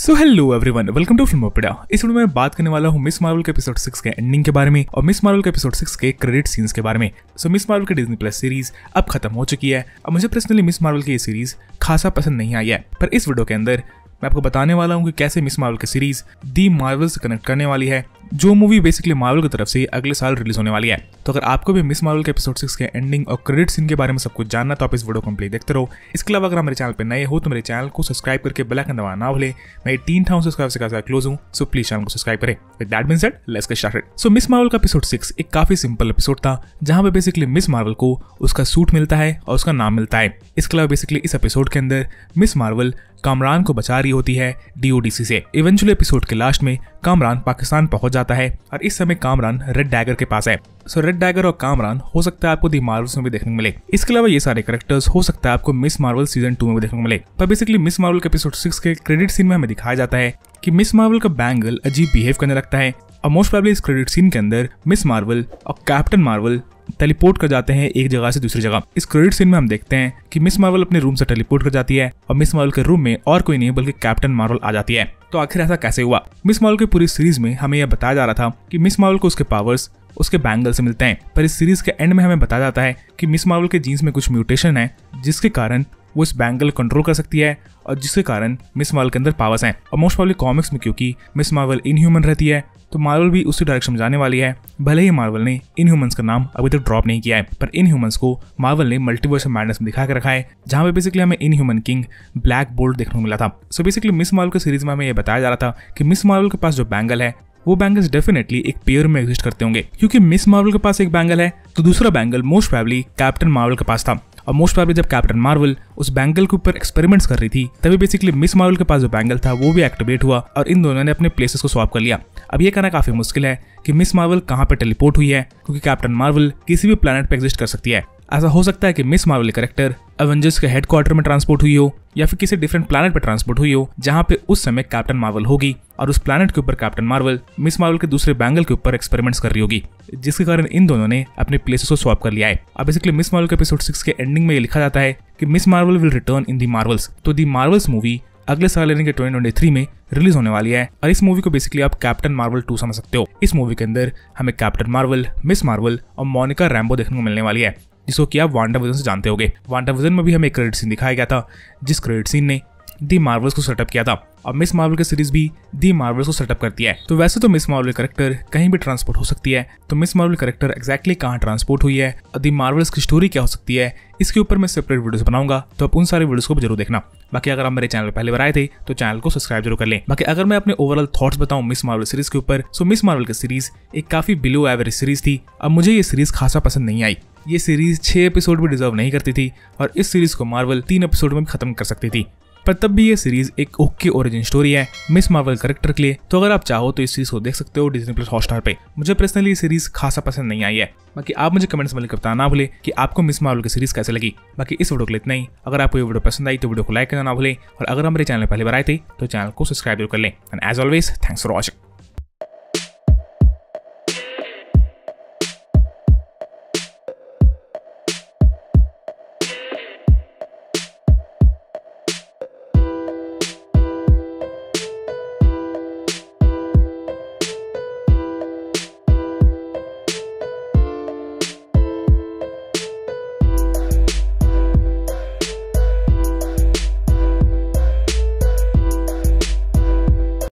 So hello everyone, welcome to Filmopedia. इस video में बात करने वाला हूँ मिस मार्वल के एपिसोड 6 के एंडिंग के बारे में और मिस मार्वल के एपिसोड 6 के क्रेडिट सीन्स के बारे में। सो मिस मार्वल की डिज्नी प्लस सीरीज अब खत्म हो चुकी है और मुझे पर्सनली मिस मार्वल की ये सीरीज खासा पसंद नहीं आई है, पर इस वीडियो के अंदर मैं आपको बताने वाला हूँ कि कैसे मिस मार्वल की सीरीज दी मार्वल से कनेक्ट करने वाली है, जो मूवी बेसिकली मार्वल की तरफ से अगले साल रिलीज होने वाली है। तो अगर आपको भी मिस मार्वल के एपिसोड 6 के एंडिंग और क्रेडिट सीन के बारे में सब कुछ जानना तो आप इस वीडियो कंप्लीट देखते रहो। इसके अलावा अगर आप मेरे चैनल पर नए हो तो मेरे चैनल को सब्सक्राइब करके बेल आइकन दबाना ना भूले। मैं 18,000 सब्सक्राइबर से काफी क्लोज हूँ, सो प्लीज चैनल को सब्सक्राइब करें। With that being said, let's get started. So miss Marvel का एपिसोड 6 एक काफी सिंपल एपिसोड था, जहां पे बेसिकली मिस मार्वल को उसका सूट मिलता है और उसका नाम मिलता है। इसके अलावा बेसिकली इस एपिसोड के अंदर मिस मार्वल कामरान को बचा रही होती है DODC से। इवेंचुअली एपिसोड के लास्ट में कामरान पाकिस्तान पहुंच जाता है और इस समय कामरान रेड डैगर के पास है। सो रेड डैगर और कामरान हो सकता है आपको दी मार्वल्स में भी देखने को मिले। इसके अलावा ये सारे कैरेक्टर्स हो सकता है आपको मिस मार्वल सीजन 2 में भी देखने को मिले। पर बेसिकली मिस मार्वल के एपिसोड 6 के क्रेडिट सीन में हमें दिखाया जाता है कि मिस मार्वल का बैंगल अजीब बिहेव करने लगता है और मोस्ट प्रोबेबली इस क्रेडिट सीन के अंदर मिस मार्वल और कैप्टन मार्वल टेलीपोर्ट कर जाते हैं एक जगह से दूसरी जगह। इस क्रेडिट सीन में हम देखते हैं कि मिस मार्वल अपने रूम से टेलीपोर्ट कर जाती है और मिस मार्वल के रूम में और कोई नहीं बल्कि कैप्टन मार्वल आ जाती है। तो आखिर ऐसा कैसे हुआ? मिस मार्वल की पूरी सीरीज में हमें यह बताया जा रहा था कि मिस मार्वल को उसके पावर्स उसके बैंगल से मिलते हैं, पर इस सीरीज के एंड में हमें बताया जाता है कि मिस मार्वल के जीन्स में कुछ म्यूटेशन है, जिसके कारण वो इस बैंगल कंट्रोल कर सकती है और जिसके कारण मिस मार्वल के अंदर पावर्स हैं। और मोस्ट प्रोबेबली कॉमिक्स में क्योंकि मिस मार्वल इनह्यूमन रहती है, तो मार्वल भी उसी डायरेक्शन में जाने वाली है। भले ही मार्वल ने इनह्यूमंस का नाम अभी तक ड्रॉप नहीं किया है, पर इनह्यूमंस को मार्वल ने मल्टीवर्स ऑफ मैडनेस में दिखा के रखा है, जहां पे बेसिकली हमें इनह्यूमन किंग ब्लैक बोल्ट देखने को मिला था। सो बेसिकली मिस मार्वल की सीरीज में हमें यह बताया जा रहा था कि मिस मार्वल के पास जो बैंगल है वो बैंगल्स डेफिनेटली एक पेयर में एग्जिस्ट करते होंगे, क्योंकि मिस मार्वल के पास एक बैंगल है तो दूसरा bangle most probably captain Marvel के पास था। और मोस्ट प्रोबेबली जब कैप्टन मार्वल उस बैंगल के ऊपर एक्सपेरिमेंट्स कर रही थी, तभी बेसिकली मिस मार्वल के पास जो बैंगल था वो भी एक्टिवेट हुआ और इन दोनों ने अपने प्लेसेस को स्वैप कर लिया। अब ये कहना काफी मुश्किल है कि मिस मार्वल कहाँ पे टेलीपोर्ट हुई है, क्योंकि कैप्टन मार्वल किसी भी प्लेनेट पे एग्जिस्ट कर सकती है। ऐसा हो सकता है कि मिस मार्वल कैरेक्टर एवेंजर्स के हेडक्वार्टर में ट्रांसपोर्ट हुई हो या फिर किसी डिफरेंट प्लैनेट पर ट्रांसपोर्ट हुई हो, जहां पे उस समय कैप्टन मार्वल होगी और उस प्लैनेट के ऊपर कैप्टन मार्वल मिस मार्वल के दूसरे बैंगल के ऊपर एक्सपेरिमेंट्स कर रही होगी, जिसके कारण इन दोनों ने अपने प्लेसेस को स्वैप कर लिया है। अब बेसिकली मिस मार्वल के एपिसोड 6 के एंडिंग में ये लिखा जाता है कि miss Marvel will return in the Marvels. तो दी मार्वल्स मूवी अगले साल यानी कि 2023 में रिलीज होने वाली है और इस मूवी को बेसिकली आप कैप्टन मार्वल 2 समझ सकते हो। इस मूवी के अंदर हमें कैप्टन मार्वल, मिस मार्वल और मोनिका रैम्बो देखने को मिलने वाली है, जिसको कि आप वांडाविजन से जानते होगे। वांडाविजन में भी हमें एक क्रेडिट सीन दिखाया गया था, जिस क्रेडिट सीन ने दी मार्वल्स को सेटअप किया था और मिस मार्वल की सीरीज भी दी मार्वल्स को सेटअप करती है। तो वैसे तो मिस मार्वल कैरेक्टर कहीं भी ट्रांसपोर्ट हो सकती है, तो मिस मार्वल कैरेक्टर एग्जैक्टली कहाँ ट्रांसपोर्ट हुई है और दी मार्वल्स की स्टोरी क्या हो सकती है, इसके ऊपर मैं सेपरेट वीडियोस बनाऊंगा, तो आप उन सारे वीडियोस को भी जरूर देखना। बाकी अगर आप मेरे चैनल पर पहले बार आए थे तो चैनल को सब्सक्राइब जरूर कर लें। बाकी अगर मैं अपने ओवरऑल थॉट्स बताऊं मिस मार्वल सीरीज के ऊपर, सो मिस मार्वल की सीरीज एक काफी बिलो एवरेज सीरीज थी। अब मुझे ये सीरीज खासा पसंद नहीं आई। ये सीरीज 6 एपिसोड भी डिजर्व नहीं करती थी और इस सीरीज को मार्वल 3 एपिसोड में भी खत्म कर सकती थी, पर तब भी ये सीरीज एक ओके ओरिजिन स्टोरी है मिस मार्वल कैरेक्टर के लिए। तो अगर आप चाहो तो इस सीरीज को देख सकते हो डिज्नी प्लस हॉटस्टार पे। मुझे पर्सनली ये सीरीज खासा पसंद नहीं आई है। बाकी आप मुझे कमेंट्स में लिखकर बताना ना भूले कि आपको मिस मार्वल की सीरीज कैसे लगी। बाकी इस वीडियो के लिए इतना ही। अगर आपको ये वीडियो पसंद आई तो वीडियो को लाइक करना ना भूले और अगर आप मेरे चैनल पहले बार आए थे तो चैनल को सब्सक्राइब जरूर कर लें। And as always, thanks for watching.